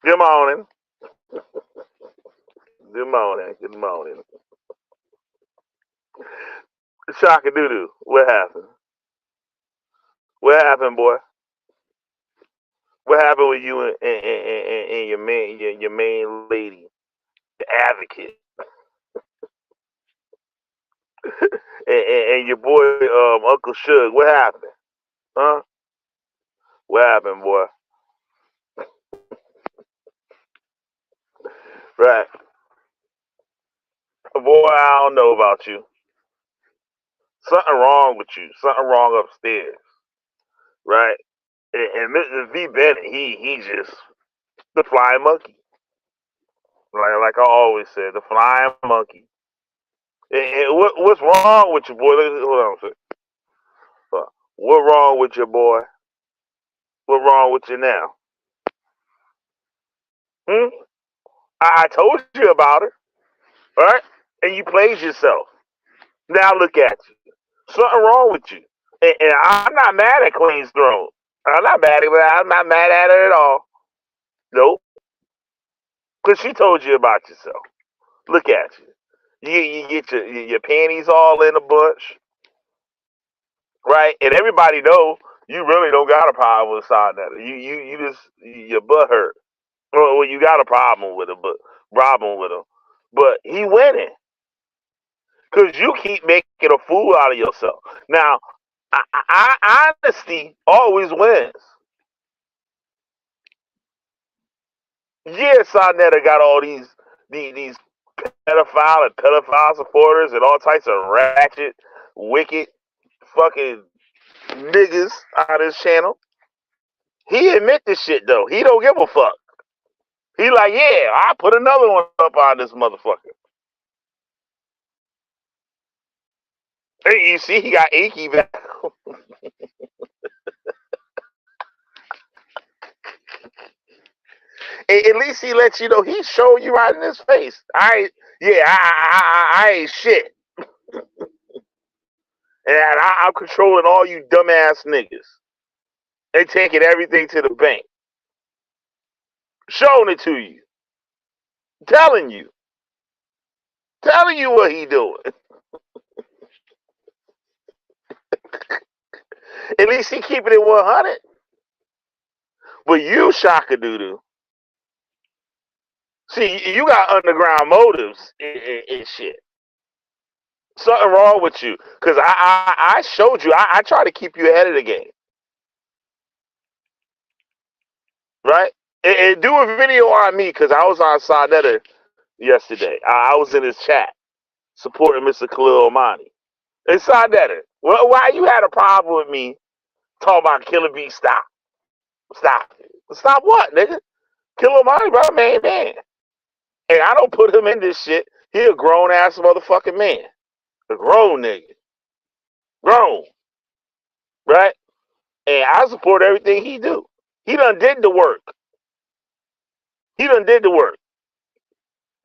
Good morning. Good morning. Good morning. Shaka doo doo. What happened? What happened, boy? What happened with you and your main lady, the advocate, and your boy Uncle Suge? What happened? Huh? What happened, boy? Right, boy. I don't know about you. Something wrong with you. Something wrong upstairs, right? And Mr. V Bennett, he just the flying monkey. Like I always said, the flying monkey. And what's wrong with you, boy? Hold on a second. What wrong with your boy? What wrong with you now? Hmm? I told you about her, right? And you played yourself. Now look at you. Something wrong with you. And I'm not mad at Queen's Throne. I'm not mad at her. I'm not mad at her at all. Nope. Because she told you about yourself. Look at you. You get your panties all in a bunch, right? And everybody know you really don't got a problem with Sonetta. You just your butt hurt. Well, you got a problem with him. But he winning because you keep making a fool out of yourself. Now, honesty always wins. Yeah, Sonetta got all these pedophile supporters and all types of ratchet, wicked, fucking niggas on his channel. He admit this shit though. He don't give a fuck. He like, yeah, I put another one up on this motherfucker. Hey, you see, he got Inky back. At least he lets you know he showed you right in his face. I ain't shit, and I'm controlling all you dumbass niggas. They taking everything to the bank, showing it to you, telling you, telling you what he doing. At least he keeping it 100. But you, Shaka Doodoo, see, you got underground motives and shit. Something wrong with you, cause I showed you. I try to keep you ahead of the game, right? And do a video on me, cause I was on Sonetta yesterday. I was in his chat supporting Mr. Khalil Omani. And Sonetta, well, why you had a problem with me talking about Killer B? Stop, stop, stop what, nigga? Killer Omani, bro, man. And I don't put him in this shit. He a grown ass motherfucking man, a grown nigga, grown, right? And I support everything he do. He done did the work. He done did the work.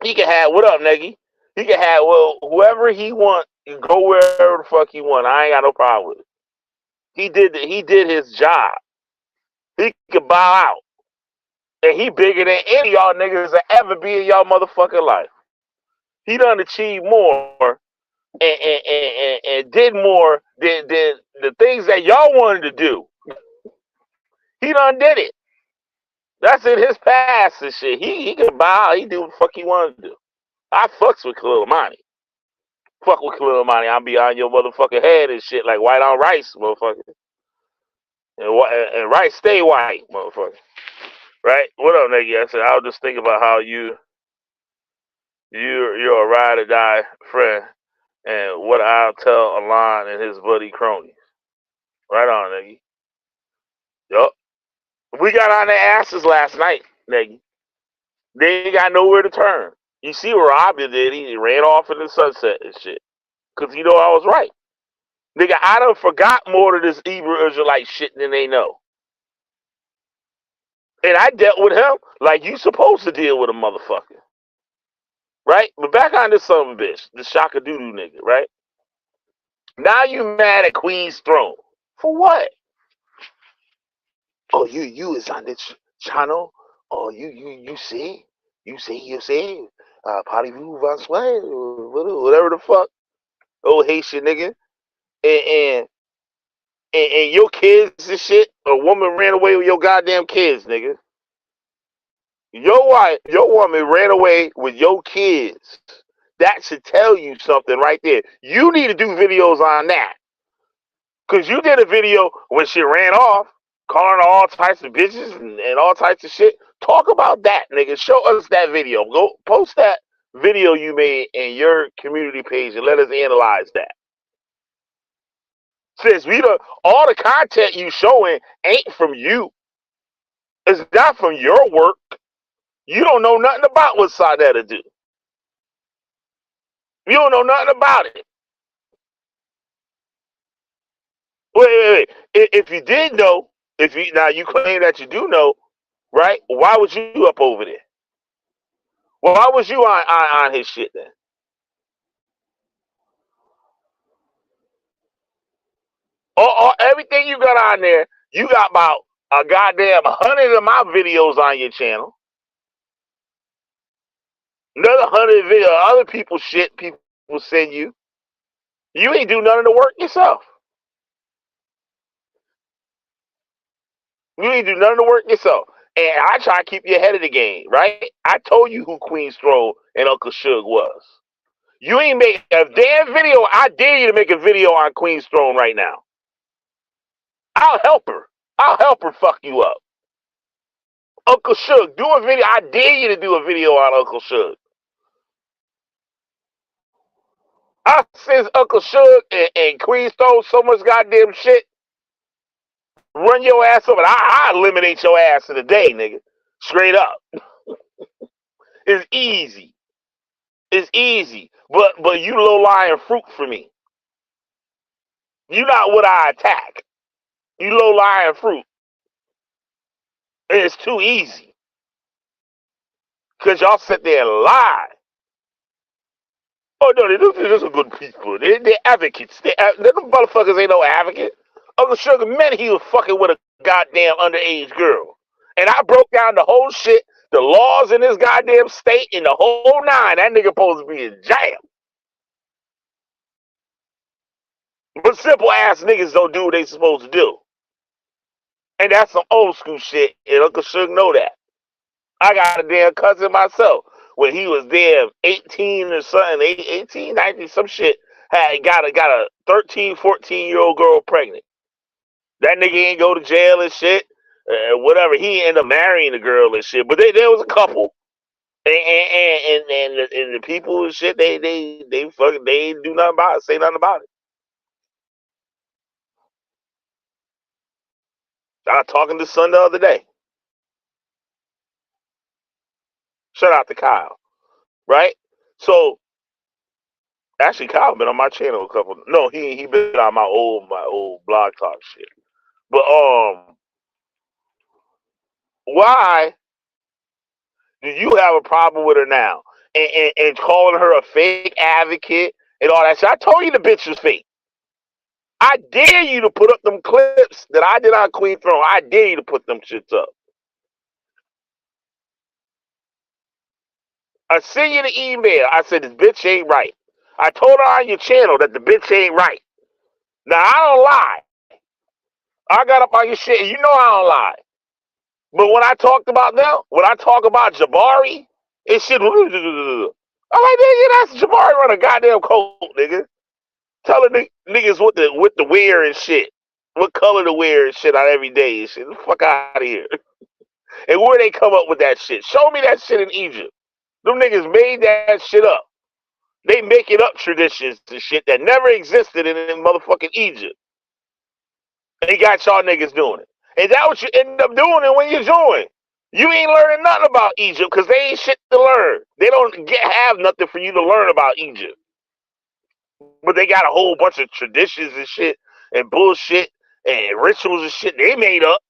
He can have what up, Neggy? He can have whoever he want, go wherever the fuck he want. I ain't got no problem with it. He did his job. He could bow out. And he bigger than any of y'all niggas that ever be in y'all motherfucking life. He done achieved more and did more than the things that y'all wanted to do. He done did it. That's in his past and shit. He can bow. He do what the fuck he wanted to do. I fucks with Khalil Money. Fuck with Khalil Money. I'll be on your motherfucking head and shit like white on rice, motherfucker. And rice stay white, motherfucker. Right? What up, nigga? I said I was just thinking about how you're a ride or die friend, and what I'll tell Alon and his buddy cronies. Right on, nigga. Yup. We got on their asses last night, nigga. They ain't got nowhere to turn. You see what Robbie did? He ran off in the sunset and shit. Cause you know I was right. Nigga, I done forgot more of this Hebrew Israelite shit than they know. And I dealt with him like you supposed to deal with a motherfucker. Right? But back on this son of a bitch, this Shaka Doodoo nigga, right? Now you mad at Queen's Throne. For what? Oh, you is on this channel Oh, you see, parlez-vous français, whatever the fuck, old Haitian nigga, and, and and your kids and shit. A woman ran away with your goddamn kids, nigga. Your wife, your woman ran away with your kids. That should tell you something right there. You need to do videos on that. Because you did a video when she ran off, calling her all types of bitches and all types of shit. Talk about that, nigga. Show us that video. Go post that video you made in your community page and let us analyze that. Since all the content you showing ain't from you. It's not from your work. You don't know nothing about what Sadetta do. You don't know nothing about it. Wait. If you did know, now you claim that you do know, right? Why was you up over there? Well, why was you on his shit then? Everything you got on there, you got about a goddamn 100 of my videos on your channel. Another 100 video, other people's shit people send you. You ain't do none of the work yourself. You ain't do none of the work yourself. And I try to keep you ahead of the game, right? I told you who Queen Stroll and Uncle Suge was. You ain't make a damn video. I dare you to make a video on Queen Throne right now. I'll help her. I'll help her fuck you up. Uncle Suge, do a video. I dare you to do a video on Uncle Suge. I since Uncle Suge and Queen Throne so much goddamn shit. Run your ass up and I eliminate your ass in a day, nigga. Straight up. It's easy. It's easy. But you low lying fruit for me. You not what I attack. You low lying fruit. And it's too easy. Because y'all sit there and lie. Oh, no, they're just good people. They're advocates. Them motherfuckers ain't no advocate. Uncle Sugar meant he was fucking with a goddamn underage girl. And I broke down the whole shit, the laws in this goddamn state, and the whole nine. That nigga supposed to be in jail. But simple ass niggas don't do what they supposed to do. And that's some old school shit, and Uncle Suge know that. I got a damn cousin myself. When he was damn 18 or something, 18, 19, some shit, had got a 13, 14-year-old girl pregnant. That nigga ain't go to jail and shit, whatever. He ended up marrying the girl and shit. But there was a couple, and the people and shit, they fucking they ain't do nothing about it, say nothing about it. I was talking to son the other day. Shout out to Kyle, right? So actually, Kyle been on my channel a couple. No, he been on my old blog talk shit. But why do you have a problem with her now and calling her a fake advocate and all that shit? I told you the bitch was fake. I dare you to put up them clips that I did on Queen Throne. I dare you to put them shits up. I sent you the email. I said this bitch ain't right. I told her on your channel that the bitch ain't right. Now I don't lie. I got up on your shit. And you know I don't lie. But when I talked about them, when I talk about Jabari, it shit. I'm like, nigga, that's Jabari run a goddamn coat, nigga. Telling niggas what the wear and shit, what color to wear and shit on every day and shit. Get the fuck out of here. And where they come up with that shit? Show me that shit in Egypt. Them niggas made that shit up. They making up traditions and shit that never existed in motherfucking Egypt. And they got y'all niggas doing it. And that's what you end up doing it when you join. You ain't learning nothing about Egypt because they ain't shit to learn. They don't have nothing for you to learn about Egypt. But they got a whole bunch of traditions and shit and bullshit and rituals and shit they made up.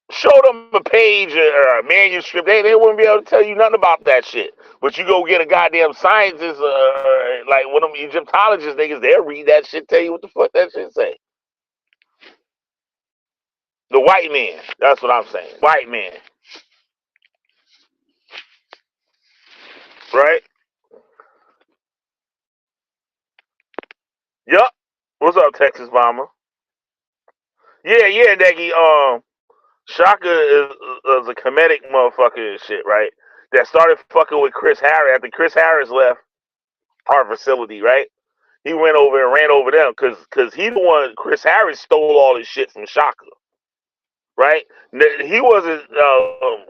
Show them a page or a manuscript. They wouldn't be able to tell you nothing about that shit. But you go get a goddamn scientist, like one of them Egyptologists niggas, they'll read that shit, tell you what the fuck that shit say. The white man. That's what I'm saying. White man. Right? Yup. What's up, Texas Mama? Yeah, yeah, Neggy. Shaka is a comedic motherfucker and shit, right? That started fucking with Chris Harris after Chris Harris left our facility, right? He went over and ran over them because he the one. Chris Harris stole all his shit from Shaka, right? He wasn't.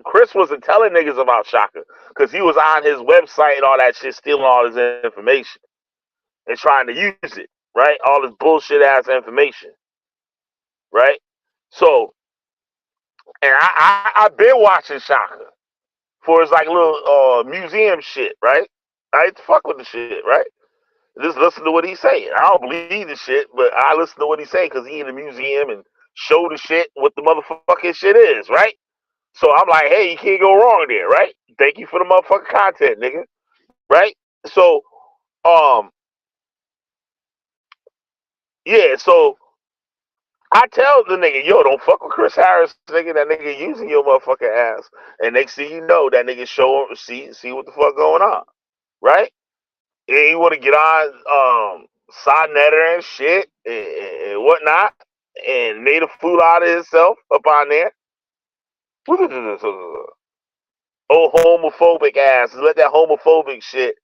Chris wasn't telling niggas about Shaka because he was on his website and all that shit, stealing all his information and trying to use it, right? All this bullshit ass information, right? So, and I've been watching Shaka for his like little museum shit, right? I ain't fuck with the shit, right? Just listen to what he's saying. I don't believe the shit, but I listen to what he's saying because he in the museum and show the shit what the motherfucking shit is, right? So I'm like, hey, you can't go wrong there, right? Thank you for the motherfucking content, nigga, right? So, um, yeah, so I tell the nigga, yo, don't fuck with Chris Harris, nigga. That nigga using your motherfucking ass, and next thing you know, that nigga show see what the fuck going on, right? And he want to get on Sonnetter and shit and whatnot, and made a fool out of himself up on there. Oh, homophobic ass. Let that homophobic shit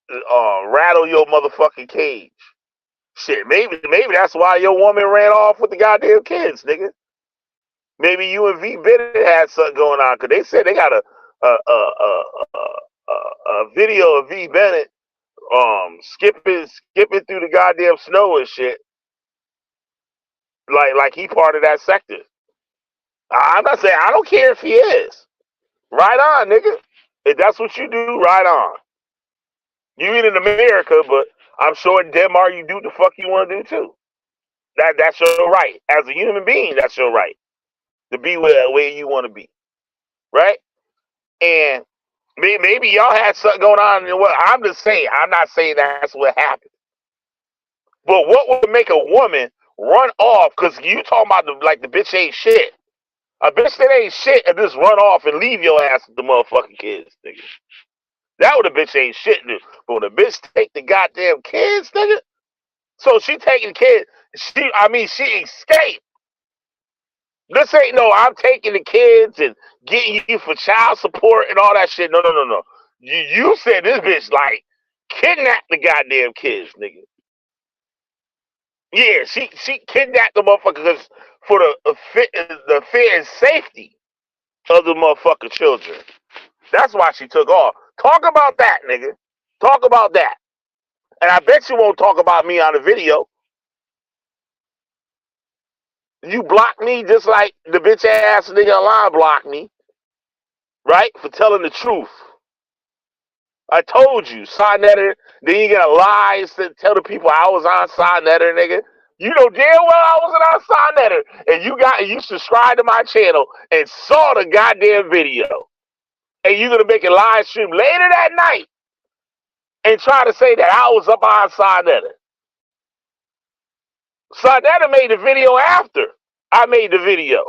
rattle your motherfucking cage. Shit, maybe that's why your woman ran off with the goddamn kids, nigga. Maybe you and V Bennett had something going on because they said they got a video of V Bennett skipping through the goddamn snow and shit, like he part of that sector. I'm not saying I don't care if he is. Right on, nigga. If that's what you do, right on. You ain't in America, but I'm sure in Denmark you do the fuck you want to do too. That's your right. As a human being, that's your right to be where you want to be, right? And maybe y'all had something going on. And what I'm just saying, I'm not saying that's what happened. But what would make a woman run off? Because you talking about the bitch ain't shit. A bitch that ain't shit and just run off and leave your ass with the motherfucking kids, nigga. That what a bitch ain't shit do. But when a bitch take the goddamn kids, nigga, so she taking the kids, she escaped. This ain't no, I'm taking the kids and getting you for child support and all that shit. No, no, no, no. You said this bitch like kidnapped the goddamn kids, nigga. Yeah, she kidnapped the motherfuckers for the fear and safety of the motherfucking children. That's why she took off. Talk about that, nigga. Talk about that. And I bet you won't talk about me on the video. You blocked me just like the bitch ass nigga online blocked me, right? For telling the truth. I told you, Sonnetter, then you gotta lie and tell the people I was on Sonnetter, nigga. You know damn well I wasn't on Sonnetter. And you subscribed to my channel and saw the goddamn video. And you gonna make a live stream later that night and try to say that I was up on Sonnetter. Sonnetter made the video after I made the video.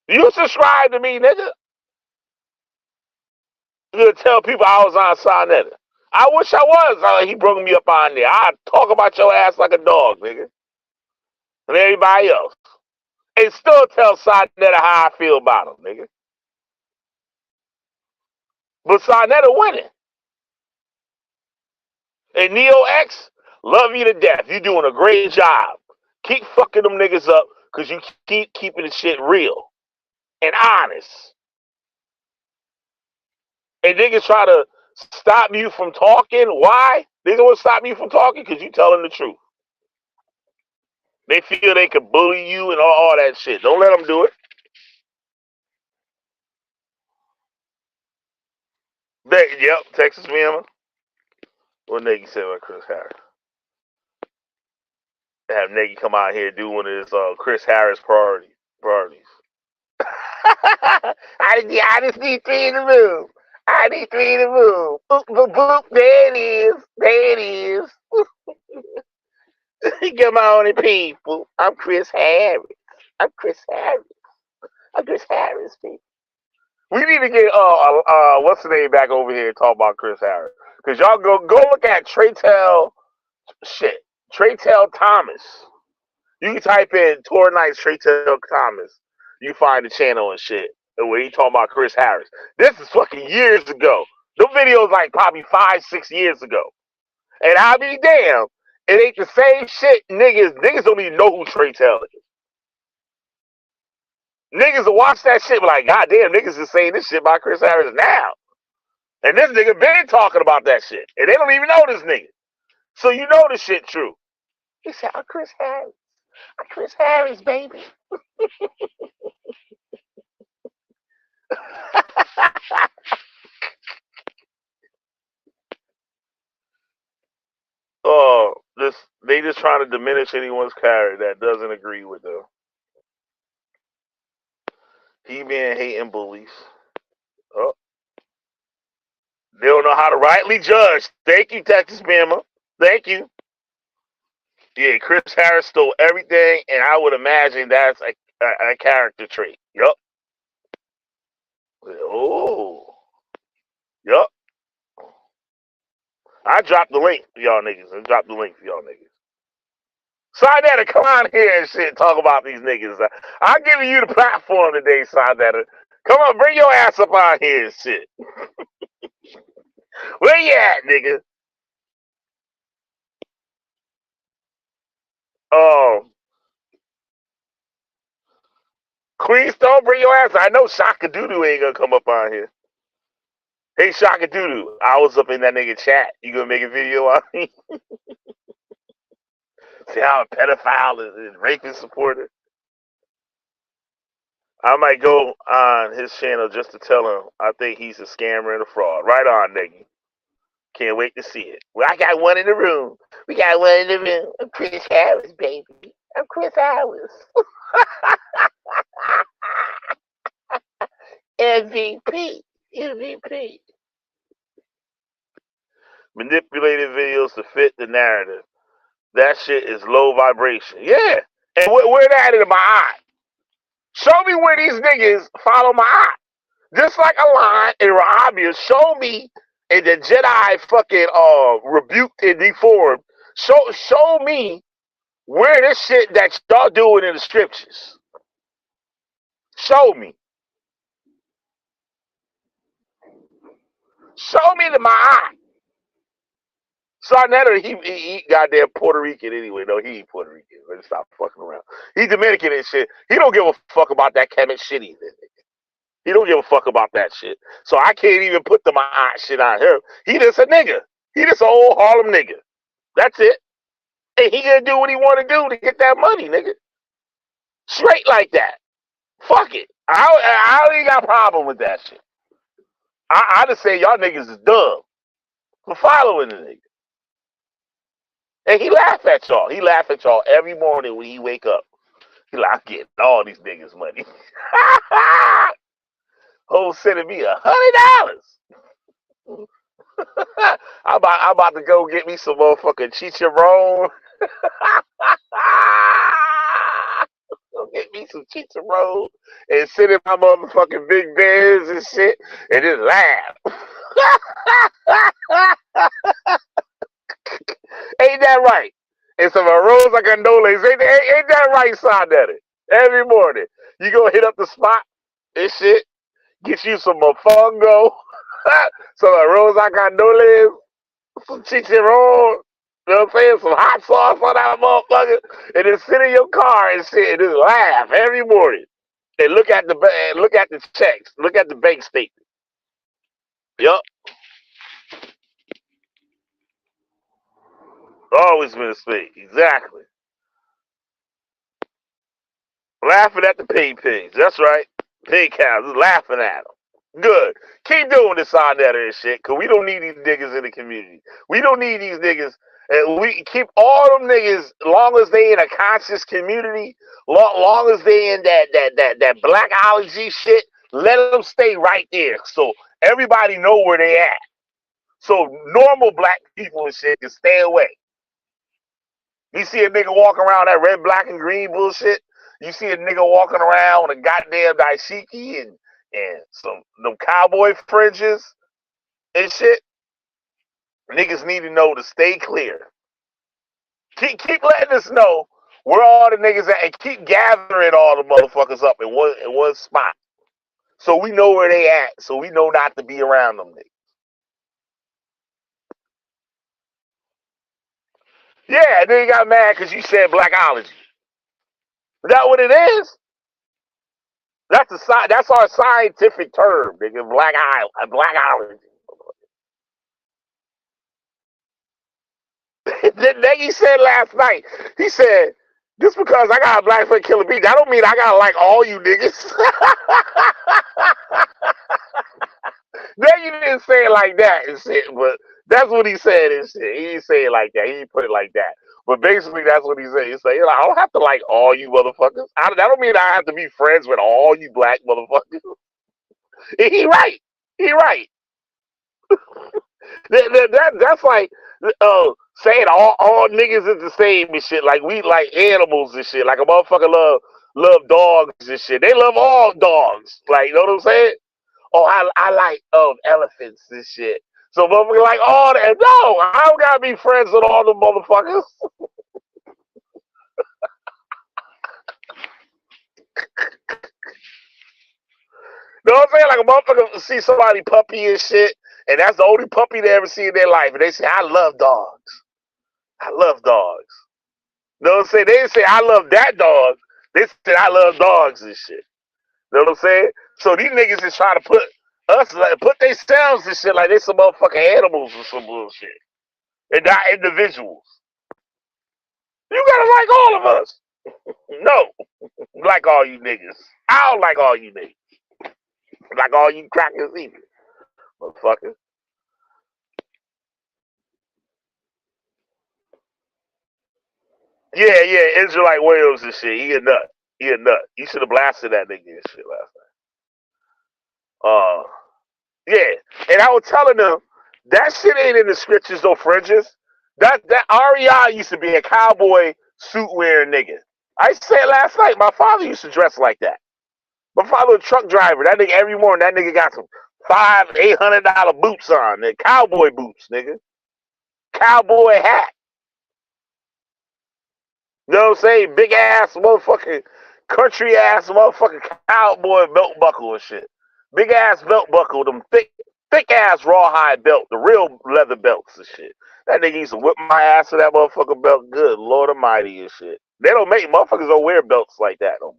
You subscribe to me, nigga. You gonna tell people I was on Sonnetter. I wish I was. He broke me up on there. I'd talk about your ass like a dog, nigga. And everybody else. And still tell Sonnetter how I feel about him, nigga. But Sonnetter winning. And Neo X, love you to death. You doing a great job. Keep fucking them niggas up because you keep keeping the shit real and honest. And niggas try to stop you from talking. Why? They don't want to stop you from talking because you telling the truth. They feel they can bully you and all that shit. Don't let them do it. Yep, Texas Mama. What nigga said about Chris Harris? Have Nigga come out here do one of his Chris Harris parties. I just need three in the room. I need three in the room. Boop, boop, boop. There it is. There it is. Come on, people. I'm Chris Harris. I'm Chris Harris. I'm Chris Harris, baby. We need to get what's the name back over here and talk about Chris Harris. Cause y'all go look at Traytel Thomas. You can type in Tour Nights Traytel Thomas. You find the channel and shit. And where he talking about Chris Harris. This is fucking years ago. The videos like probably 5-6 years ago. And I'll be damned. It ain't the same shit, niggas. Niggas don't even know who Traytel is. Niggas will watch that shit be like, God damn, niggas is saying this shit about Chris Harris now. And this nigga been talking about that shit. And they don't even know this nigga. So you know this shit true. He said, I'm Chris Harris. I'm Chris Harris, baby. Oh, they just trying to diminish anyone's character that doesn't agree with them. He-Man hating bullies. Oh. They don't know how to rightly judge. Thank you, Texas Bama. Thank you. Yeah, Chris Harris stole everything, and I would imagine that's a character trait. Yup. Oh. Yup. I dropped the link for y'all niggas. Sidetta, come on here and shit, talk about these niggas. I'm giving you the platform today, Sidetta. Come on, bring your ass up on here and shit. Where you at, nigga? Queens, don't bring your ass. I know Shaka Doodoo ain't gonna come up on here. Hey, Shaka Doodoo, I was up in that nigga chat. You gonna make a video on me? See how a pedophile is rapist supporter? I might go on his channel just to tell him I think he's a scammer and a fraud. Right on, nigga. Can't wait to see it. Well, I got one in the room. We got one in the room. I'm Chris Harris, baby. I'm Chris Harris. MVP. Manipulated videos to fit the narrative. That shit is low vibration. Yeah. And where that in my eye? Show me where these niggas follow my eye. Just like a line in Rahabia, show me and the Jedi fucking rebuked and deformed. Show me where this shit that y'all doing in the scriptures. Show me. Show me to my eye. Sarnetta, he goddamn Puerto Rican anyway. No, he ain't Puerto Rican. Let's stop fucking around. He Dominican and shit. He don't give a fuck about that Kemet shit either. He don't give a fuck about that shit. So I can't even put the my aunt shit on him. He just a nigga. He just an old Harlem nigga. That's it. And he gonna do what he want to do to get that money, nigga. Straight like that. Fuck it. I ain't got a problem with that shit. I just say y'all niggas is dumb for following the nigga. And he laugh at y'all. He laugh at y'all every morning when he wake up. He like, I'm getting all these niggas money. Whole sending me $100. I'm about to go get me some motherfucking chicharron. Go get me some chicharron and sit in my motherfucking big beds and shit and just laugh. Ain't that right? And some arroz a candoles. Ain't that right, Sonetta? Every morning. You gonna hit up the spot and shit. Get you some mofongo, some arroz a candoles, some chicharron, you know what I'm saying? Some hot sauce on that motherfucker, and then sit in your car and shit and just laugh every morning. And look at the checks, look at the bank statement. Yup. Always been a spade. Exactly. Laughing at the pig pigs. That's right. Pig cows. Just laughing at them. Good. Keep doing this on that and shit, because we don't need these niggas in the community. We don't need these niggas. And we keep all them niggas, long as they in a conscious community, long as they in that blackology shit, let them stay right there. So everybody know where they at. So normal black people and shit can stay away. You see a nigga walk around that red, black, and green bullshit, You see a nigga walking around with a goddamn dashiki and some them cowboy fringes and shit. Niggas need to know to stay clear. Keep letting us know where all the niggas at, and keep gathering all the motherfuckers up in one spot, so we know where they at, so we know not to be around them niggas. Yeah, and then you got mad because you said blackology. Is that what it is? That's our scientific term, nigga. Blackology. Then he said last night, he said, just because I got a black friend killing me, that don't mean I gotta like all you niggas. Then you didn't say it like that and shit, but that's what he said and shit. He didn't say it like that. He didn't put it like that. But basically, that's what he said. He said, I don't have to like all you motherfuckers. That don't mean I have to be friends with all you black motherfuckers. He right. He right. That's like saying all niggas is the same and shit. Like we like animals and shit. Like a motherfucker love dogs and shit. They love all dogs. Like, you know what I'm saying? Oh, I like elephants and shit. So motherfucker like all that. No, I don't gotta be friends with all the motherfuckers. You know what I'm saying? Like a motherfucker see somebody puppy and shit, and that's the only puppy they ever see in their life, and they say, I love dogs. I love dogs. You know what I'm saying? They didn't say I love that dog. They said I love dogs and shit. You know what I'm saying? So these niggas is trying to put us, like, put themselves and shit like they some motherfucking animals or some bullshit. And not individuals. You gotta like all of us. No. Like all you niggas. I don't like all you niggas. Like all you crackers either. Motherfucker. Yeah, Israelite Williams and shit. He a nut. He a nut. You should have blasted that nigga and shit last night. Yeah. And I was telling them, that shit ain't in the scriptures, no fringes. That REI used to be a cowboy suit wearing nigga. I said last night, my father used to dress like that. My father was a truck driver. That nigga every morning, that nigga got some $800 boots on, nigga. Cowboy boots, nigga. Cowboy hat. You know what I'm saying? Big ass motherfucking country ass motherfucking cowboy belt buckle and shit. Big ass belt buckle, them thick ass rawhide belt, the real leather belts and shit. That nigga used to whip my ass with that motherfucking belt. Good Lord Almighty and shit. They don't make motherfuckers don't wear belts like that no more.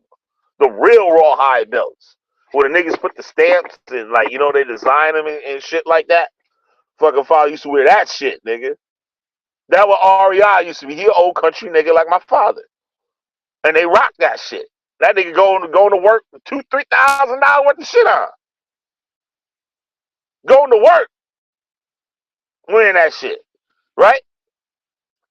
The real rawhide belts. Where the niggas put the stamps and like, you know, they design them and shit like that. Fucking father used to wear that shit, nigga. That what REI used to be. He an old country nigga like my father. And they rock that shit. That nigga going to work with $2,000-$3,000 worth of shit on. Going to work wearing that shit. Right?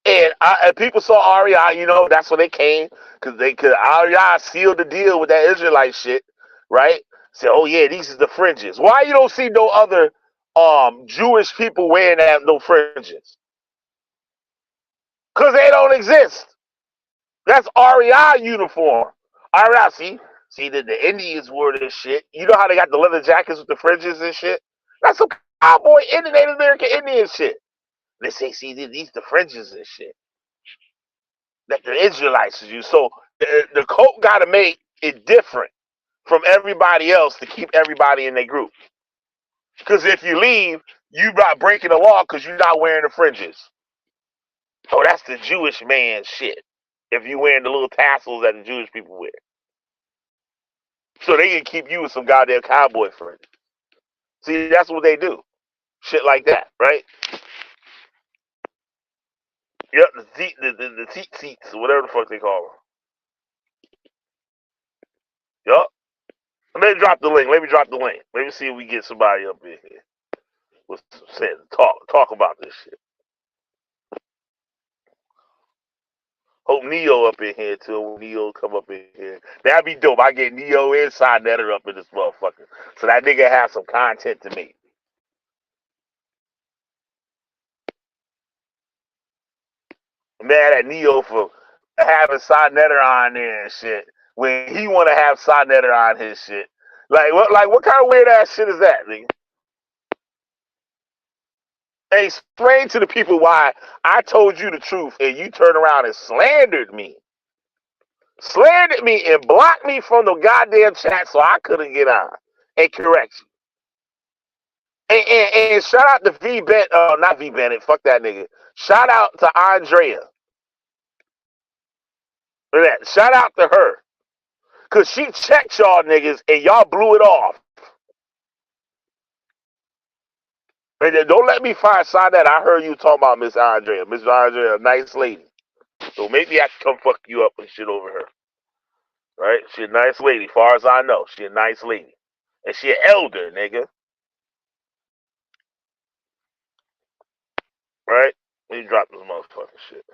And people saw REI, you know, that's when they came. Cause REI sealed the deal with that Israelite shit. Right? Said, oh yeah, these is the fringes. Why you don't see no other Jewish people wearing that no fringes? Cause they don't exist. That's REI uniform. REI, see the Indians wore this shit. You know how they got the leather jackets with the fringes and shit? That's some cowboy Native American Indian shit. They say, see, these the fringes and shit that the Israelites use. So the coat got to make it different from everybody else to keep everybody in their group. Because if you leave, you not breaking the law because you're not wearing the fringes. Oh, that's the Jewish man shit. If you wearing the little tassels that the Jewish people wear. So they can keep you with some goddamn cowboy fringes. See, that's what they do. Shit like that, right? Yep, the seat seats, or whatever the fuck they call them. Yup. Let me drop the link. Let me see if we get somebody up in here. What's saying? Talk about this shit. Hope Neo up in here too. Neo come up in here. That'd be dope. I get Neo inside netter up in this motherfucker. So that nigga have some content to make. Mad at Neo for having side netter on there and shit. when he want to have Sonetter on his shit. What kind of weird ass shit is that, nigga? And explain to the people why I told you the truth and you turned around and slandered me and blocked me from the goddamn chat so I couldn't get on and correct you. And shout out to V Bennett, not V Bennett, fuck that nigga. Shout out to Andrea. Shout out to her. Cause she checked y'all niggas and y'all blew it off. And then don't let me find sign that I heard you talking about Miss Andrea. Miss Andrea, a nice lady. So maybe I can come fuck you up and shit over her. Right? She a nice lady, far as I know. She a nice lady. And she an elder, nigga. Right? Let me drop this motherfucking shit.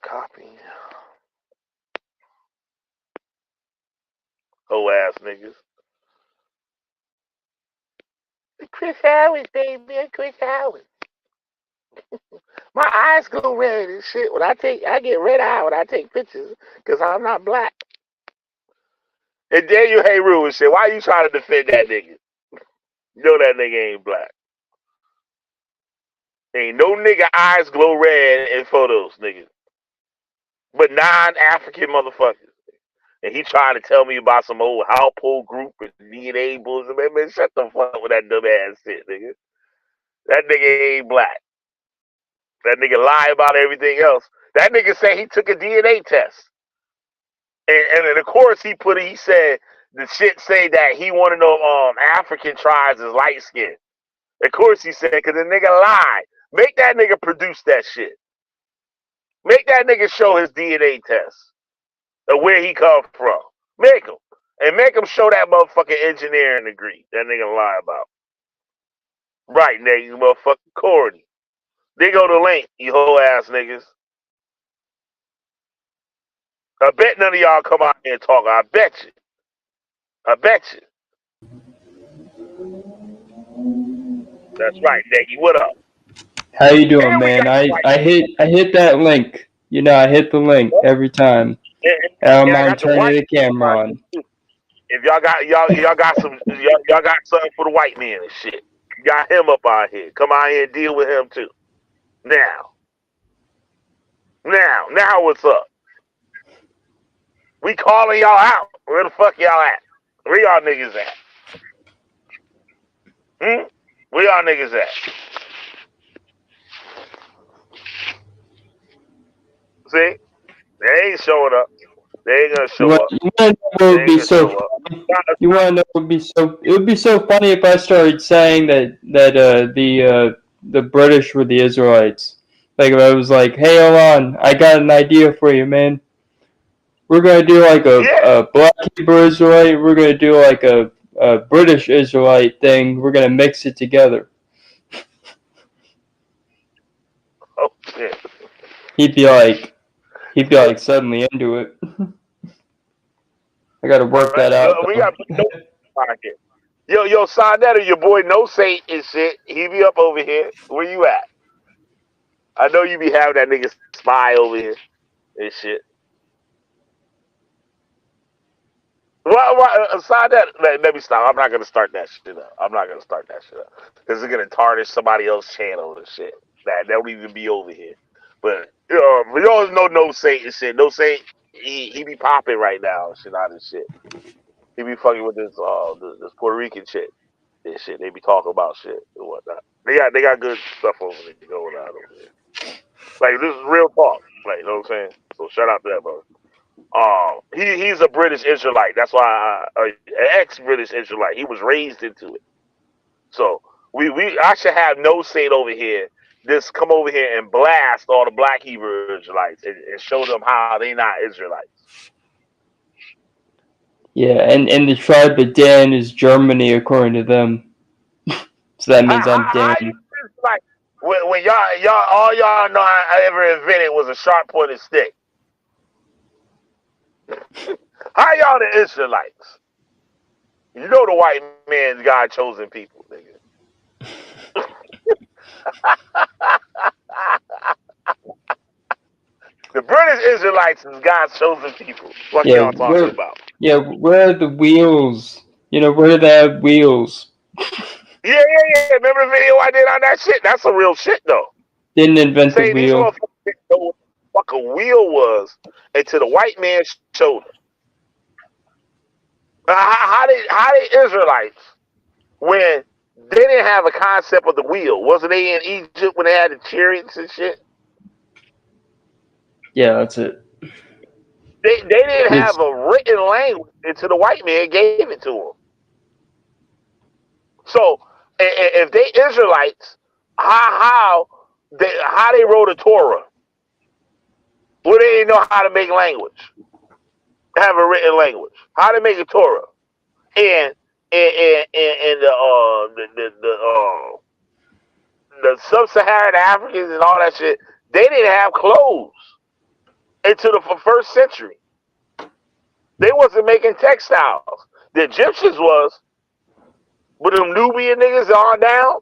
Copy. Hoe ass niggas. Chris Howard, baby. Chris Howard. My eyes go red and shit. I get red eye when I take pictures because I'm not black. And Daniel Hayru and shit. Why you trying to defend that nigga? You know that nigga ain't black. Ain't no nigga eyes glow red in photos, nigga. But non-African motherfuckers. And he trying to tell me about some old household group and DNA bullshit. Man, shut the fuck up with that dumb ass shit, nigga. That nigga ain't black. That nigga lie about everything else. That nigga said he took a DNA test. And of course he said the shit say that he wanted to know African tribes is light skinned. Of course he said, because the nigga lied. Make that nigga produce that shit. Make that nigga show his DNA test of where he come from. Make him. And make him show that motherfucking engineering degree that nigga lie about. Right, nigga, you motherfucking corny. They go to link, you whole ass niggas. I bet none of y'all come out here and talk. I bet you. I bet you. That's right, nigga. What up? How you doing, And we man? got I hit that link. You know, I hit the link every time. I don't and I mind got the turning white the camera on. too. If y'all got some y'all got something for the white man and shit. Got him up out here. Come out here and deal with him too. Now what's up? We calling y'all out. Where the fuck y'all at? Where y'all niggas at? Where y'all niggas at? See? They ain't showing up. They ain't gonna You show want up. you want to know what They would ain't be gonna so show up. funny? You want to know what would be so? It would be so funny if I started saying that the British were the Israelites. Like if I was like, "Hey, hold on, I got an idea for you, man. We're gonna do like Yeah. a black Hebrew Israelite. We're gonna do like a British Israelite thing. We're gonna mix it together." Oh shit. He'd be like, he'd be like suddenly into it. I got to work Right? that out We though. got no pocket. Yo, Sonetta, your boy No Saint and shit. He be up over here. Where you at? I know you be having that nigga spy over here and shit. Aside that, let me stop. I'm not gonna start that shit up. I'm not gonna start that shit up because it's gonna tarnish somebody else's channel and shit. That don't even be over here. But we always know No Saint and shit. No Saint, he be popping right now and shit out of shit. He be fucking with this Puerto Rican chick and shit. They be talking about shit and whatnot. They got good stuff over there going on over there. Like this is real talk. Like you know what I'm saying. So shout out to that brother. He's a British Israelite. That's why an ex-British Israelite. He was raised into it. So I should have No Saint over here. Just come over here and blast all the black Hebrew Israelites and show them how they not Israelites. Yeah, and the tribe of Dan is Germany according to them. So that means I'm How you Dan. like when y'all all y'all know I ever invented was a sharp pointed stick. How y'all the Israelites? You know the white man's God chosen people, nigga. The Israelites is God's chosen people. What Yeah, y'all talking about? where are the wheels? Where they have wheels? Yeah, yeah, yeah. Remember the video I did on that shit? That's some real shit though. Didn't invent the Say these wheel. motherfuckers didn't know what the fuck a wheel was until the white man showed them. How did Israelites when they didn't have a concept of the wheel? Wasn't they in Egypt when they had the chariots and shit? Yeah, that's it. They didn't It's have a written language until the white man gave it to them. So if they Israelites, how they wrote a Torah? Well, they didn't know how to make language, have a written language. How to make a Torah, and and the sub-Saharan Africans and all that shit, they didn't have clothes until the first century. They wasn't making textiles. The Egyptians was, but them Nubian niggas on down,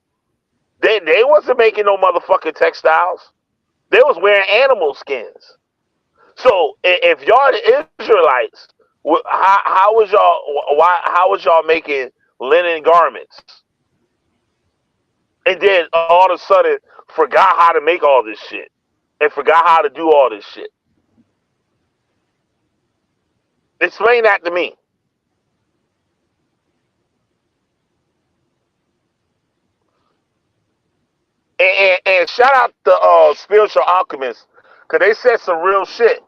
they wasn't making no motherfucking textiles. They was wearing animal skins. So if y'all the Israelites, how was y'all making linen garments, and then all of a sudden forgot how to make all this shit and forgot how to do all this shit? Explain that to me. And shout out to spiritual alchemists, because they said some real shit.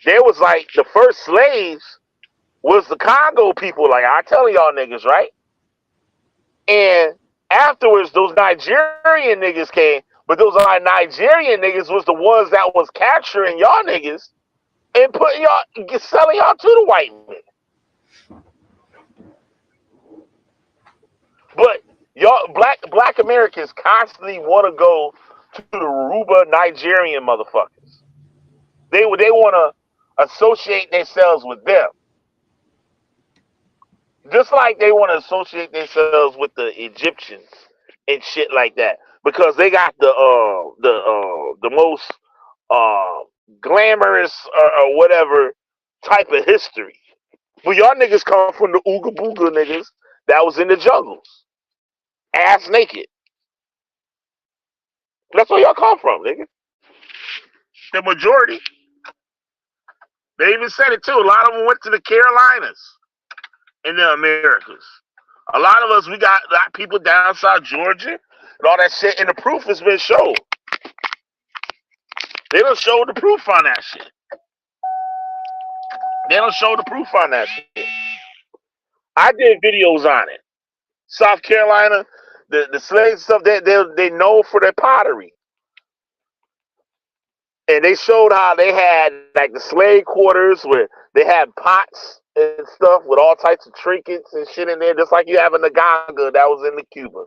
They was like the first slaves was the Congo people, like I telling y'all niggas, right? And afterwards, those Nigerian niggas came, but those Nigerian niggas was the ones that was capturing y'all niggas and putting y'all, selling y'all to the white men. But y'all, black Americans constantly want to go to the Aruba Nigerian motherfuckers. They want to associate themselves with them, just like they want to associate themselves with the Egyptians and shit like that, because they got the most uh, glamorous or whatever type of history. But y'all niggas come from the Ooga Booga niggas that was in the jungles, ass naked. That's where y'all come from, nigga. The majority. They even said it too. A lot of them went to the Carolinas in the Americas. A lot of us, we got people down south Georgia and all that shit, and the proof has been shown. They don't show the proof on that shit. They don't show the proof on that shit. I did videos on it. South Carolina, the slave stuff, they know for their pottery. And they showed how they had like the slave quarters where they had pots and stuff with all types of trinkets and shit in there, just like you have in the Ganga that was in the Cuba.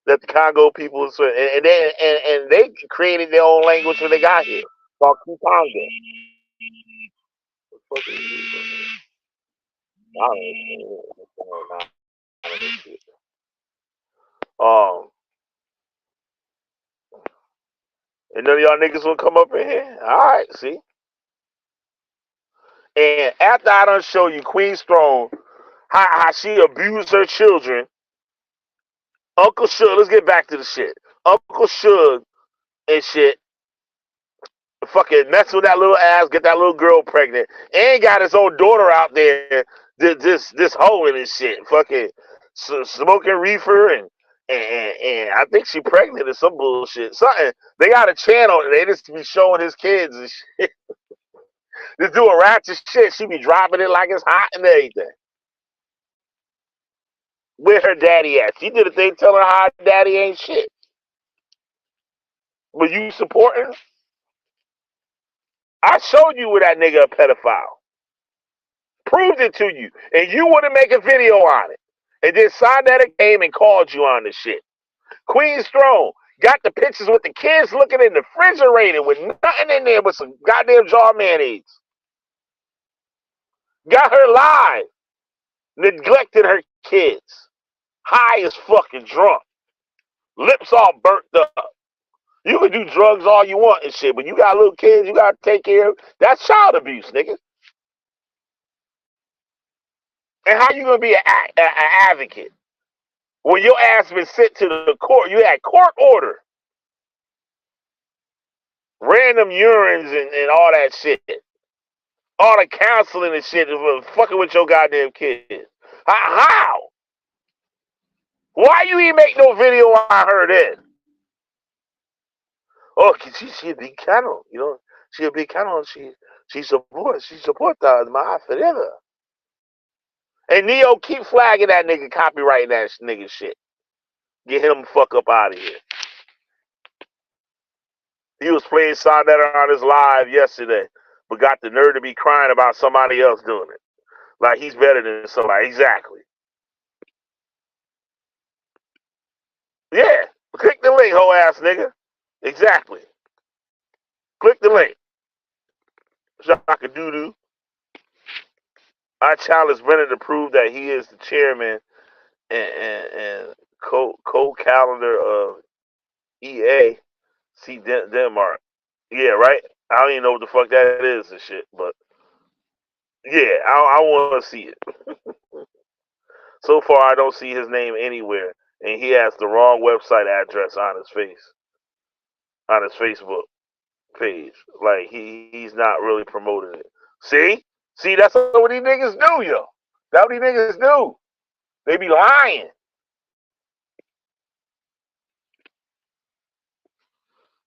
That the Congo people, and they created their own language when they got here, called Kukongo. Um, and none of y'all niggas will come up in here. All right, see. And after I done show you Queen's Throne, how she abused her children, Uncle Suge, let's get back to the shit. Uncle Suge and shit, fucking mess with that little ass, get that little girl pregnant, and got his own daughter out there, this hoeing and shit, fucking smoking reefer and I think she pregnant or some bullshit. Something. They got a channel and they just be showing his kids and shit. Just doing ratchet shit. She be dropping it like it's hot and everything. Where her daddy at? She did a thing telling her how daddy ain't shit. But you supporting her? I showed you where that nigga a pedophile. Proved it to you. And you want to make a video on it. And then Sinetta came and called you on the shit. Queen's Throne got the pictures with the kids looking in the refrigerator with nothing in there but some goddamn jar mayonnaise. Got her live. Neglected her kids. High as fucking drunk. Lips all burnt up. You could can do drugs all you want and shit, but you got little kids you got to take care of. That's child abuse, nigga. And how you gonna be an advocate when your ass been sent to the court? You had court order, random urines and all that shit, all the counseling and shit, fucking with your goddamn kids. How? Why you ain't make no video on her then? Oh, she a big channel, you know. She a big channel. She supports my forever. And Neo keep flagging that nigga, copywriting that nigga shit. Get him the fuck up out of here. He was playing Sonetta on his live yesterday, but got the nerve to be crying about somebody else doing it. Like he's better than somebody. Exactly. Yeah. Click the link, hoe ass nigga. Exactly. Click the link. Shaka doo doo. I challenge Brennan to prove that he is the chairman and co-calendar of EA. See Denmark. Yeah, right? I don't even know what the fuck that is and shit, but yeah, I want to see it. So far, I don't see his name anywhere, and he has the wrong website address on his Facebook page. Like he's not really promoting it. See, that's what these niggas do, yo. That's what these niggas do. They be lying.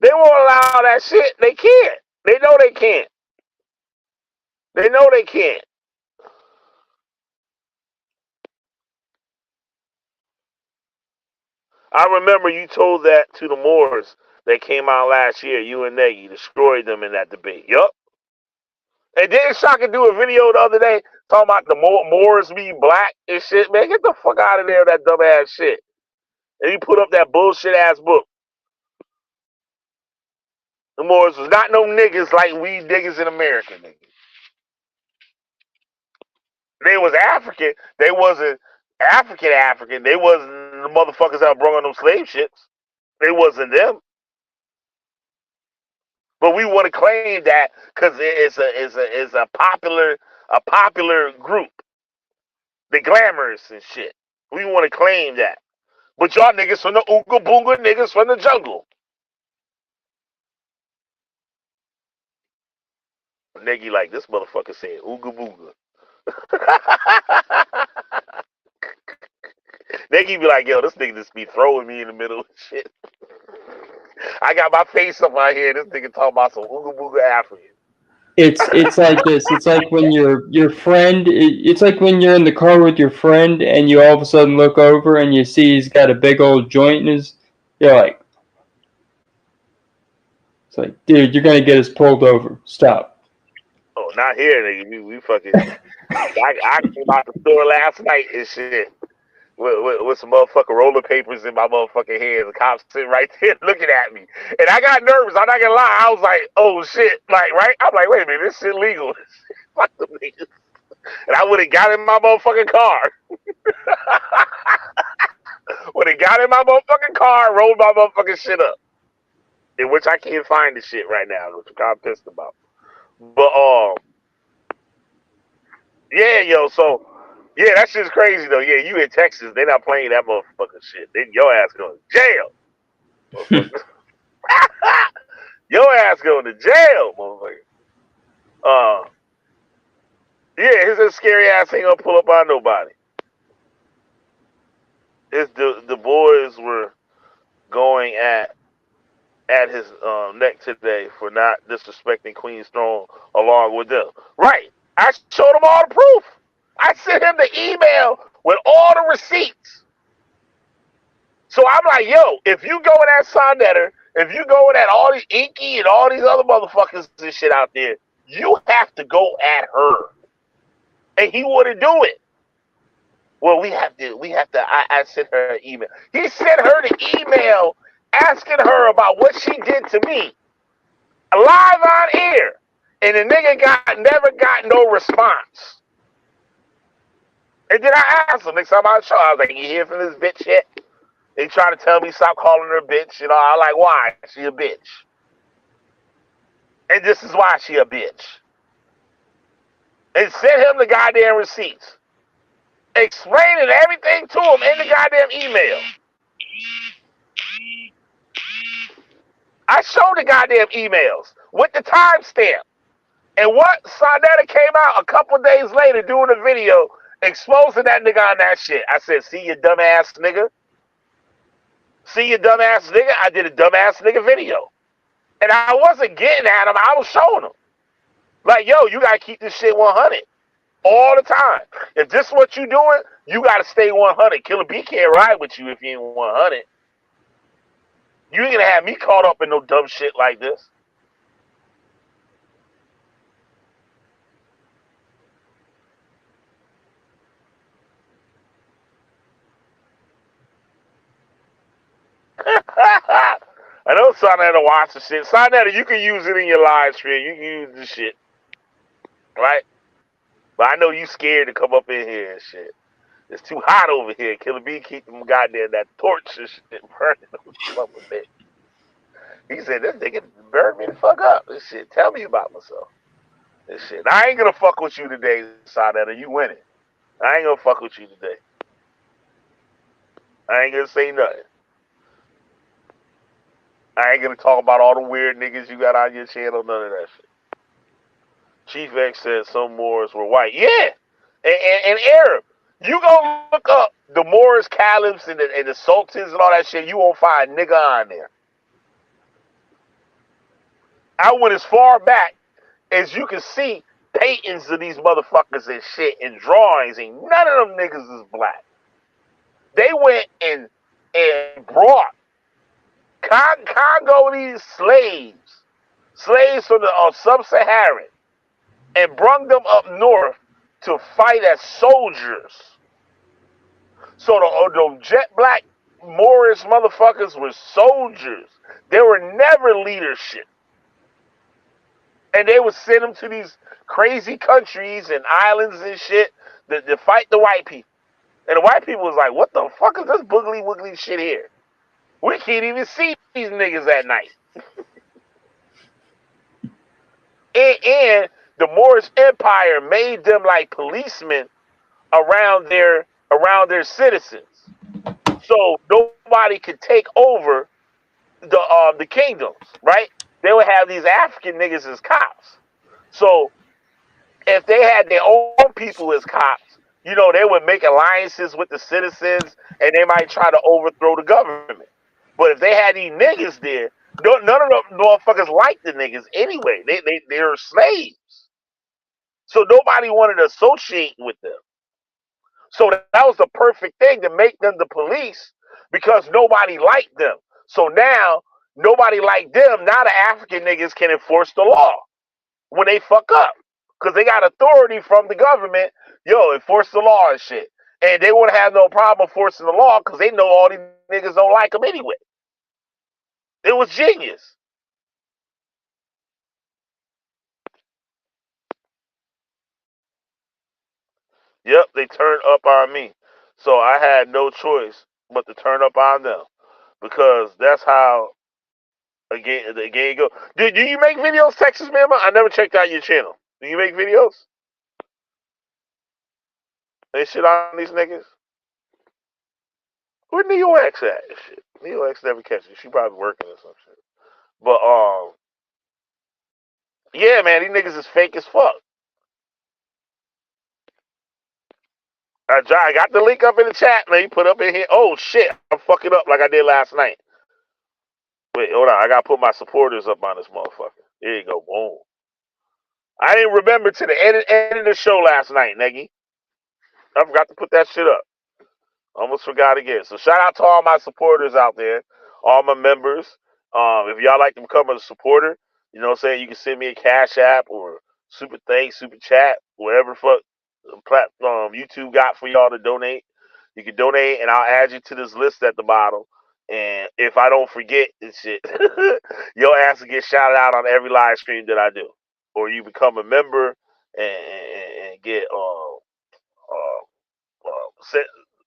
They won't allow that shit. They can't. They know they can't. They know they can't. I remember you told that to the Moors that came out last year. You and Nagy destroyed them in that debate. Yup. And didn't Shaka do a video the other day talking about the Moors be black and shit? Man, get the fuck out of there with that dumb ass shit. And he put up that bullshit ass book. The Moors was not no niggas like we niggas in America, niggas. They was African. They wasn't African. They wasn't the motherfuckers that brought on them slave ships. They wasn't them. But we want to claim that because it's a popular group. They glamorous and shit. We want to claim that. But y'all niggas from the Ooga Boonga niggas from the jungle. Nigga like this motherfucker saying Ooga Boonga. Nigga be like, yo, this nigga just be throwing me in the middle of shit. I got my face up out here. This nigga talking about some Ooga Booga African. It's like this. It's like when your friend. It's like when you're in the car with your friend and you all of a sudden look over and you see he's got a big old joint in his. You're like, it's like, dude, you're gonna get us pulled over. Stop. Oh, not here, nigga. We fucking. I came out the store last night and shit. With some motherfucking roller papers in my motherfucking hands. The cops sitting right there looking at me. And I got nervous. I'm not gonna lie. I was like, oh shit. Like, right? I'm like, wait a minute, this shit legal. Fuck them niggas. And I would have got in my motherfucking car. Would have got in my motherfucking car, rolled my motherfucking shit up. In which I can't find the shit right now, which I'm kind of pissed about. But yeah, yo, so yeah, that shit's crazy though. Yeah, you in Texas, they not playing that motherfucking shit. Then your ass going to jail. Your ass going to jail, motherfucker. Yeah, his scary ass ain't gonna pull up on nobody. The boys were going at his neck today for not disrespecting Queen's throne along with them. Right. I showed him all the proof. I sent him the email with all the receipts. So I'm like, yo, if you go in that Sonnetter, if you go in at all these Inky and all these other motherfuckers and shit out there, you have to go at her. And he wouldn't do it. Well, we have to, I sent her an email. He sent her the email asking her about what she did to me. Live on air. And the nigga never got no response. And then I asked him next time I saw him, I was like, you hear from this bitch yet? They try to tell me stop calling her a bitch. I'm like, why? She a bitch. And this is why she a bitch. And send him the goddamn receipts. Explaining everything to him in the goddamn email. I showed the goddamn emails with the timestamp. And what Sonetta came out a couple days later doing a video exposing that nigga on that shit. I said, see you dumbass nigga? See you dumbass nigga? I did a dumbass nigga video. And I wasn't getting at him, I was showing him. Like, yo, you gotta keep this shit 100 all the time. If this is what you doing, you gotta stay 100. Killer B can't ride with you if you ain't 100. You ain't gonna have me caught up in no dumb shit like this. I know Sonetta watch the shit. Sonetta, you can use it in your live stream. You can use the shit. Right? But I know you scared to come up in here and shit. It's too hot over here. Killer B keep them goddamn that torch and shit burning on some of it. He said, this nigga burned me the fuck up. This shit. Tell me about myself. This shit. I ain't gonna fuck with you today, Sonetta. You winning. I ain't gonna fuck with you today. I ain't gonna say nothing. I ain't gonna talk about all the weird niggas you got on your channel. None of that shit. Chief X said some Moors were white. Yeah, and Arab. You go look up the Moors, Calibs, and the Sultans and all that shit. You won't find a nigga on there. I went as far back as you can see paintings of these motherfuckers and shit and drawings, and none of them niggas is black. They went and brought Congolese slaves from the sub-Saharan, and brung them up north to fight as soldiers. So the jet black Moorish motherfuckers were soldiers. They were never leadership. And they would send them to these crazy countries and islands and shit to fight the white people. And the white people was like, what the fuck is this boogly wiggly shit here? We can't even see these niggas at night. And the Moorish Empire made them like policemen around their citizens. So nobody could take over the kingdoms, right? They would have these African niggas as cops. So if they had their own people as cops, they would make alliances with the citizens and they might try to overthrow the government. But if they had these niggas there, none of the motherfuckers liked the niggas anyway. They were slaves. So nobody wanted to associate with them. So that was the perfect thing to make them the police because nobody liked them. So now nobody liked them. Now the African niggas can enforce the law when they fuck up because they got authority from the government. Yo, enforce the law and shit. And they wouldn't have no problem enforcing the law because they know all these niggas don't like them anyway. It was genius. Yep, they turned up on me. So I had no choice but to turn up on them because that's how the game go. Do you make videos, Texas Mama? I never checked out your channel. Do you make videos? They shit on these niggas? Where Neo X at? Shit. Neo X never catch you. She probably working or some shit. But yeah, man, these niggas is fake as fuck. I got the link up in the chat, man. You put up in here. Oh shit, I'm fucking up like I did last night. Wait, hold on. I gotta put my supporters up on this motherfucker. Here you go. Boom. I didn't remember to the end of the show last night, Neggy. I forgot to put that shit up. Almost forgot again. So shout out to all my supporters out there, all my members. If y'all like to become a supporter, you know what I'm saying, you can send me a cash app or super thanks, super chat, whatever fuck platform YouTube got for y'all to donate. You can donate and I'll add you to this list at the bottom. And if I don't forget this shit, your ass will get shouted out on every live stream that I do. Or you become a member and get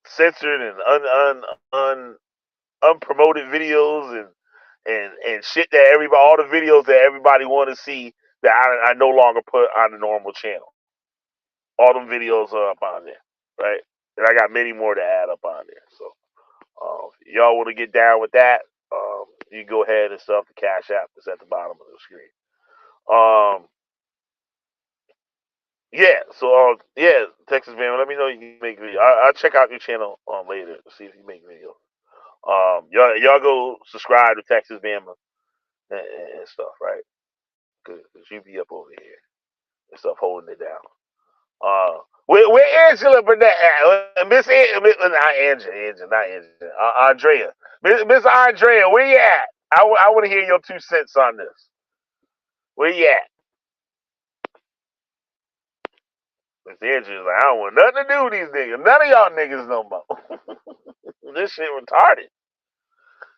censored and unpromoted videos and shit that everybody, all the videos that everybody want to see that I no longer put on the normal channel. All them videos are up on there, right? And I got many more to add up on there. So, y'all want to get down with that? You go ahead and stuff. The Cash App is at the bottom of the screen. Um, yeah. So, yeah, Texas man, let me know you can make video. I'll check out your channel later to see if you make videos. Y'all go subscribe to Texas Bama and stuff, right? Cause you be up over here and stuff holding it down. Where Angela Burnett at? Not Angela, Andrea. Miss Andrea, where you at? I want to hear your 2 cents on this. Where you at? Miss Angela's like, I don't want nothing to do with these niggas. None of y'all niggas no more. This shit retarded.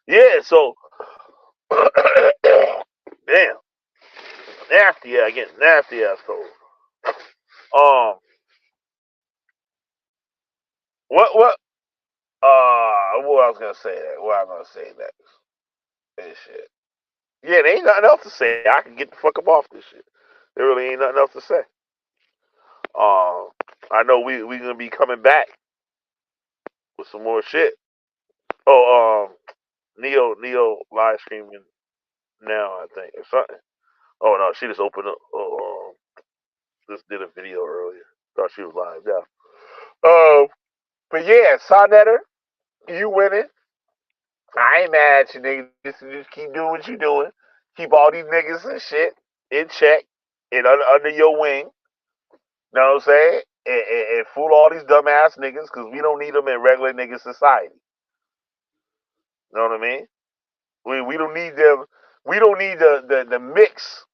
Yeah, so damn. Nasty, yeah, getting nasty asshole. What what I was gonna say that. What I was gonna say next. This shit. Yeah, there ain't nothing else to say. I can get the fuck up off this shit. There really ain't nothing else to say. Um, I know we gonna be coming back with some more shit. Oh, Neo live streaming now, I think, or something. Oh no, she just opened up. Just did a video earlier. Thought she was live. Yeah. But yeah, Sonetter, you winning. I ain't mad at you niggas. Just keep doing what you doing. Keep all these niggas and shit in check and under your wing. Know what I'm saying? And fool all these dumbass niggas because we don't need them in regular nigga society. Know what I mean? We don't need them. We don't need the mix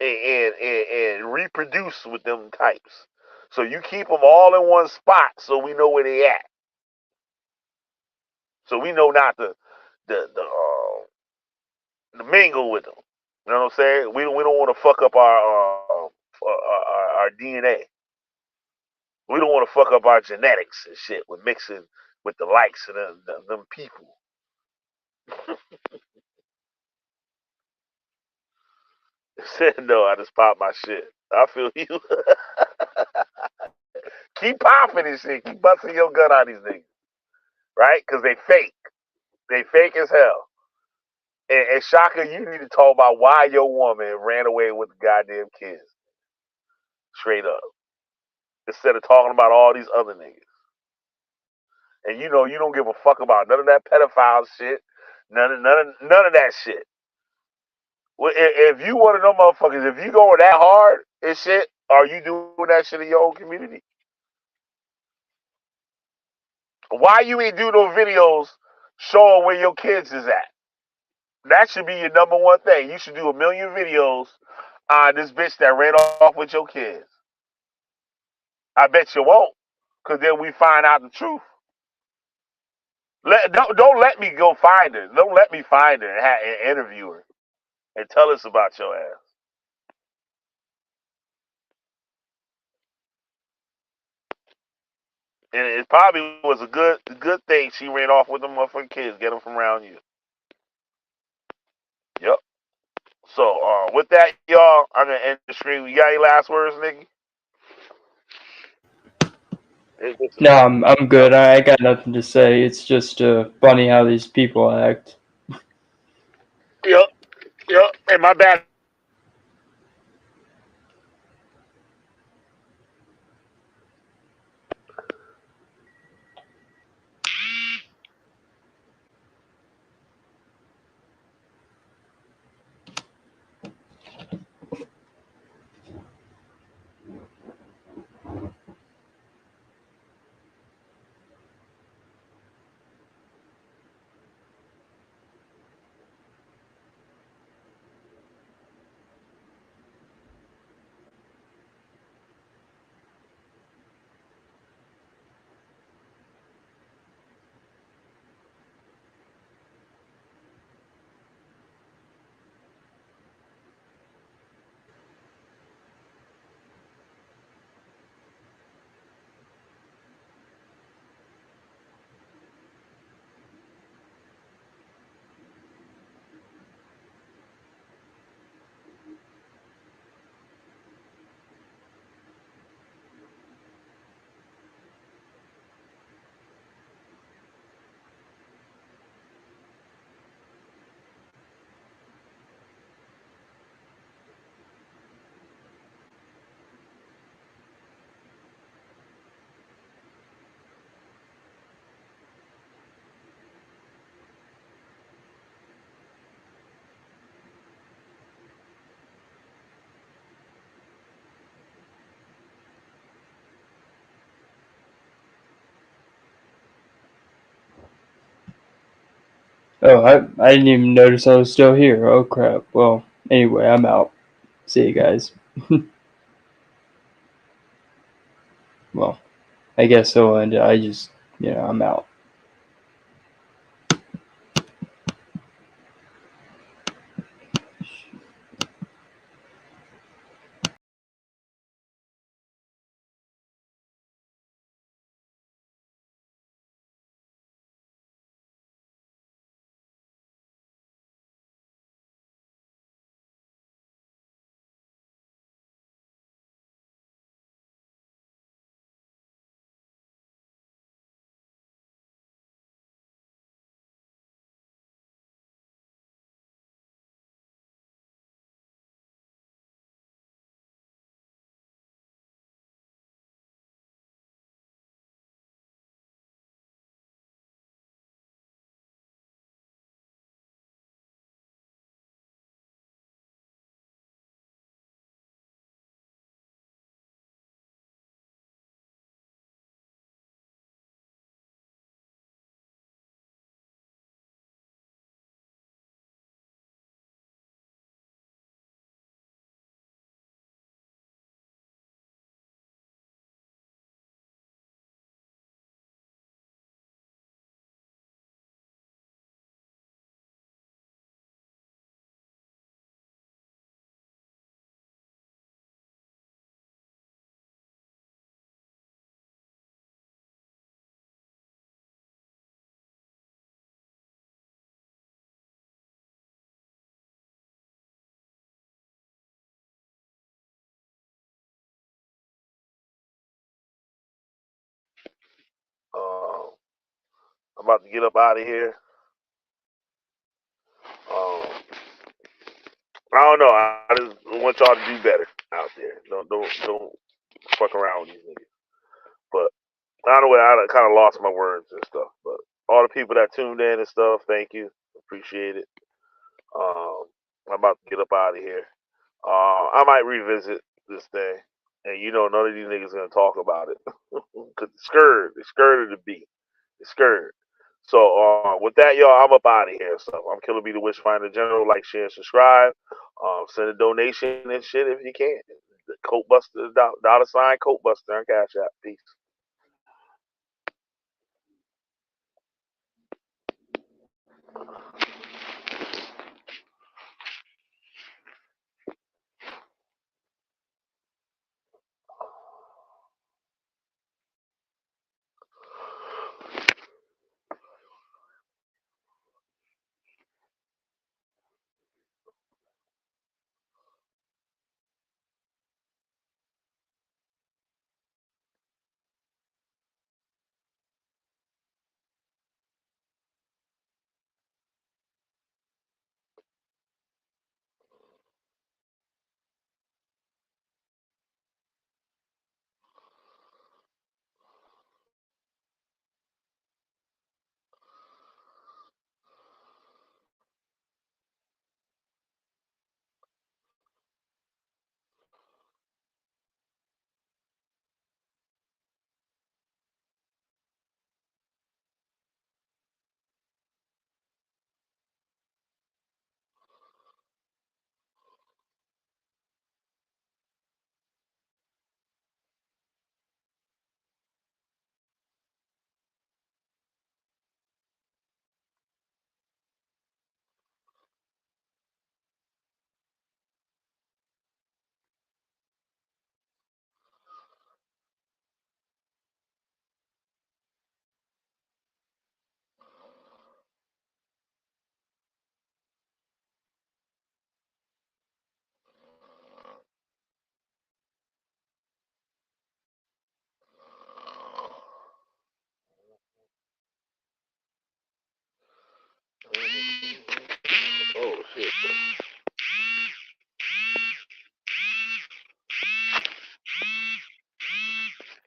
and reproduce with them types. So you keep them all in one spot so we know where they at. So we know not to mingle with them. You know what I'm saying? We don't want to fuck up our DNA. We don't want to fuck up our genetics and shit with mixing with the likes of them people. Said no, I just popped my shit. I feel you. Keep popping this shit. Keep busting your gun on these niggas, right? Because they fake. They fake as hell. And Shaka, you need to talk about why your woman ran away with the goddamn kids. Straight up. Instead of talking about all these other niggas. And you know you don't give a fuck about none of that pedophile shit. None of that shit. Well, if you one of them motherfuckers, if you going that hard and shit, are you doing that shit in your own community? Why you ain't do those videos showing where your kids is at? That should be your number one thing. You should do 1,000,000 videos on this bitch that ran off with your kids. I bet you won't, cause then we find out the truth. Don't let me go find her. Don't let me find her and interview her and tell us about your ass. And it probably was a good thing she ran off with them motherfucking kids, get them from around you. Yep. So with that, y'all, I'm gonna end the stream. You got any last words, Nikki? No, I'm good. I got nothing to say. It's just funny how these people act. Yep. Yep. And my bad. Oh, I didn't even notice I was still here. Oh crap. Well, anyway, I'm out. See you guys. Well, I guess so. And I just, I'm out. Um, I'm about to get up out of here. Um, I don't know. I just want y'all to do better out there. Don't fuck around with these niggas. But I don't know. I kind of lost my words and stuff. But all the people that tuned in and stuff, thank you. Appreciate it. Um, I'm about to get up out of here. I might revisit this thing, and none of these niggas gonna talk about it because they're scared of the beat, they're scared. So with that, y'all, I'm up out of here. So I'm Killer B, the Witchfinder General. Like, share, and subscribe. Send a donation and shit if you can. The Coat Buster, dollar sign Coat Buster on Cash App. Peace.